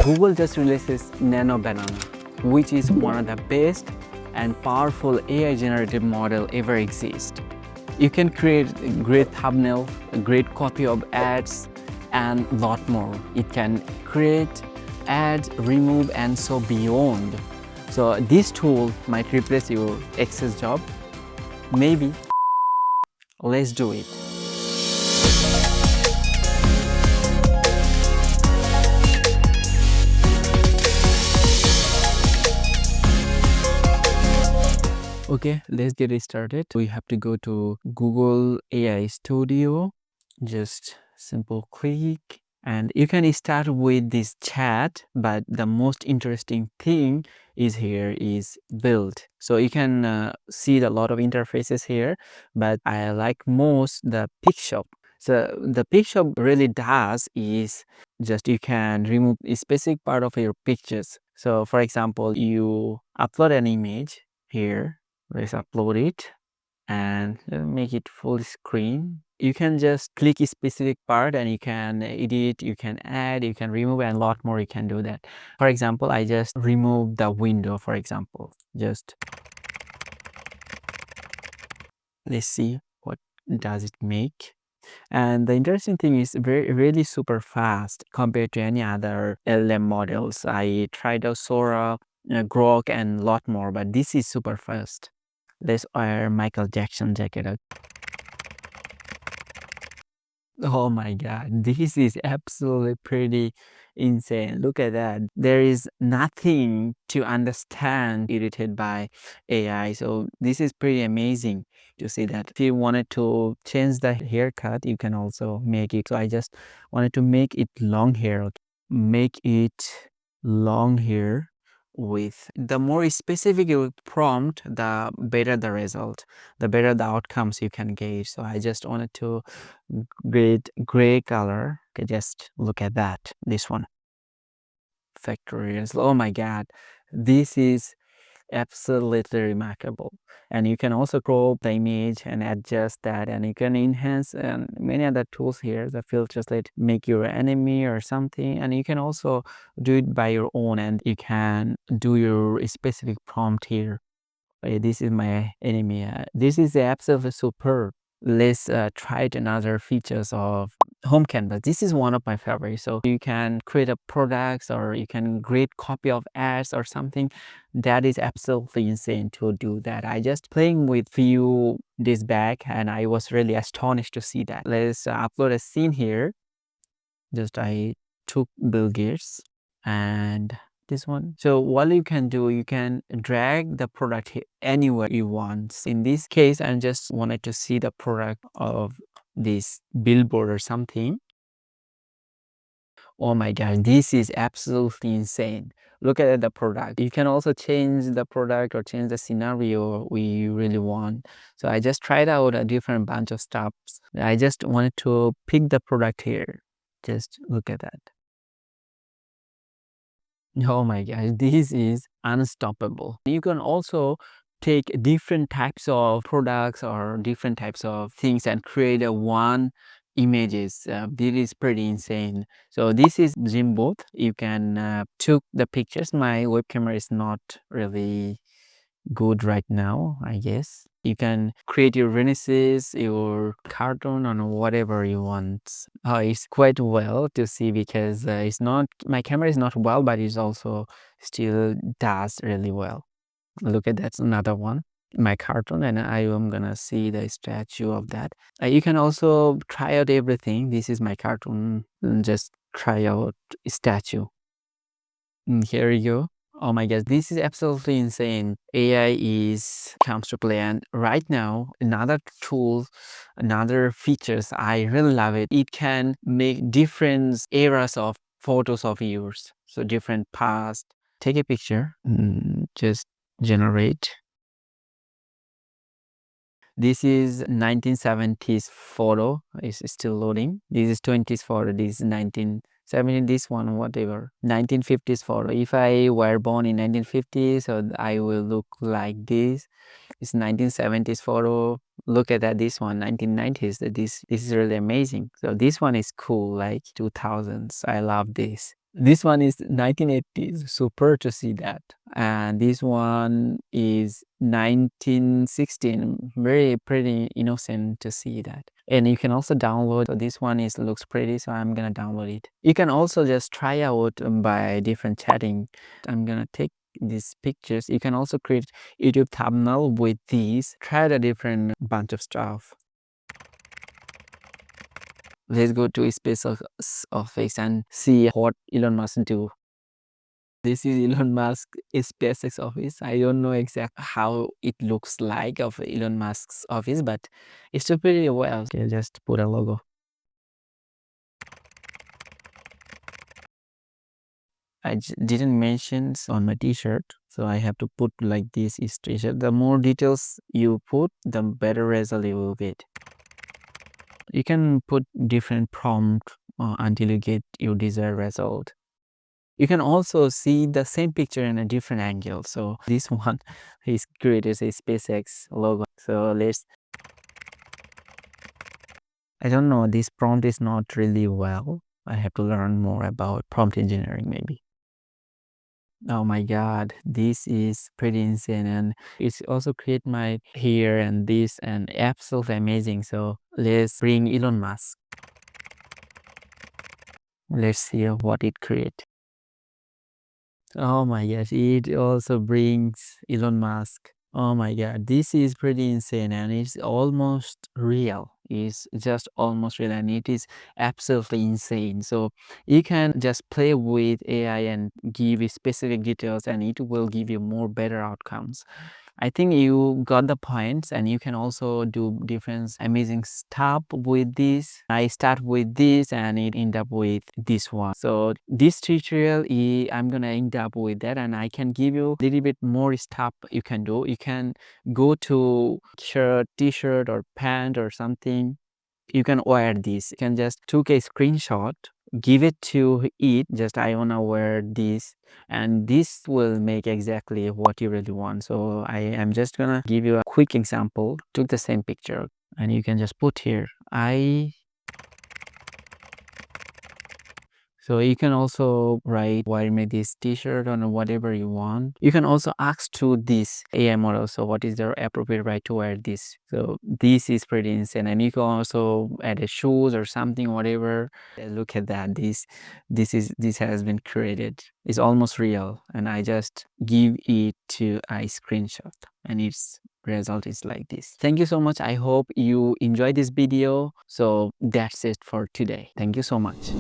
Google just releases Nano Banana, which is one of the best and powerful AI generative model ever exist. You can create a great thumbnail, a great copy of ads, and lot more. It can create ads, remove, and so beyond. So this tool might replace your excess job. Maybe. Let's do it. Okay, let's get it started. We have to go to Google AI Studio. Just simple click. And you can start with this chat, but the most interesting thing is here is build. So you can see a lot of interfaces here, but I like most the pic shop. So the pic shop really does is just you can remove a specific part of your pictures. So for example, you upload an image here. Let's upload it and make it full screen. You can just click a specific part and you can edit, you can add, you can remove, and a lot more you can do that. For example, I just remove the window, for example. Just let's see what does it make. And the interesting thing is really super fast compared to any other LLM models. I tried out Sora, Grok, and a lot more, but this is super fast. Let's wear Michael Jackson jacket. Oh my God, this is absolutely pretty insane. Look at that. There is nothing to understand edited by AI. So this is pretty amazing to see that. If you wanted to change the haircut, you can also make it. So I just wanted to make it long hair. Make it long hair. With the more specific you prompt, the better the result, the better the outcomes you can get. So I just wanted to gray color. Okay, just look at that. This one, factorials. Oh my God, this is absolutely remarkable. And you can also crop the image and adjust that, and you can enhance and many other tools here, the filters that make your enemy or something. And you can also do it by your own, and you can do your specific prompt here. This is my enemy. This is absolutely superb. Let's try it another features of home canvas. This is one of my favorites. So you can create a products, or you can create copy of ads or something. That is absolutely insane to do that. I just playing with few days back and I was really astonished to see that. Let's upload a scene here. Just I took Bill Gates and this one. So what you can do, you can drag the product anywhere you want. In this case, I just wanted to see the product of this billboard or something. Oh my God, this is absolutely insane. Look at the product. You can also change the product or change the scenario we really want. So I just tried out a different bunch of stuff. I just wanted to pick the product here. Just look at that. Oh my gosh, this is unstoppable. You can also take different types of products or different types of things and create a one images. This is pretty insane. So this is zoom both. You can took the pictures. My web camera is not really good right now, I guess. You can create your renaissance, your cartoon, or whatever you want. It's quite well to see because it's not, my camera is not well, but it's also still does really well. Look at that's another one, my cartoon, and I am gonna see the statue of that. You can also try out everything. This is my cartoon, and just try out statue. Here you go. Oh my gosh, this is absolutely insane. AI is comes to play, and right now another tool, another features, I really love it. It can make different eras of photos of yours. So different past. Take a picture, just generate. This is 1970s photo. It's still loading. This is 20s photo. This is 1970. This one, whatever. 1950s photo. If I were born in 1950s, so I will look like this. It's 1970s photo. Look at that. This one, 1990s. This is really amazing. So this one is cool, like 2000s. I love this. This one is 1980s, super to see that. And this one is 1916, very pretty innocent to see that. And you can also download. So this one is looks pretty, so I'm gonna download it. You can also just try out by different chatting. I'm gonna take these pictures. You can also create YouTube thumbnail with these. Try a different bunch of stuff. Let's go to space office and see what Elon Musk do. This is Elon Musk SpaceX office. I don't know exactly how it looks like of Elon Musk's office, but it's still pretty well. Okay, just put a logo. I didn't mention on my t-shirt, so I have to put like this is t-shirt. The more details you put, the better result you will get. You can put different prompt until you get your desired result. You can also see the same picture in a different angle. So this one is created a SpaceX logo. So I don't know, this prompt is not really well. I have to learn more about prompt engineering maybe. Oh my god, this is pretty insane, and it's also create my here and this and absolutely amazing. So let's bring Elon Musk. Let's see what it create. Oh my gosh, it also brings Elon Musk. Oh my god, this is pretty insane, and it's almost real. It's just almost real, and it is absolutely insane. So you can just play with AI and give it specific details, and it will give you more better outcomes. I think you got the points, and you can also do different amazing stuff with this. I start with this and it end up with this one. So this tutorial, I'm gonna end up with that, and I can give you a little bit more stuff you can do. You can go to shirt, t-shirt or pant or something. You can wear this. You can just took a screenshot, give it to it, just I wanna wear this, and this will make exactly what you really want. So I am just gonna give you a quick example. Took the same picture, and you can just put here so you can also write wear me this t-shirt or whatever you want. You can also ask to this AI model, so what is their appropriate right to wear this. So this is pretty insane, and you can also add a shoes or something, whatever. Look at that. This has been created. It's almost real, and I just give it to a screenshot, and its result is like this. Thank you so much. I hope you enjoyed this video. So that's it for today. Thank you so much.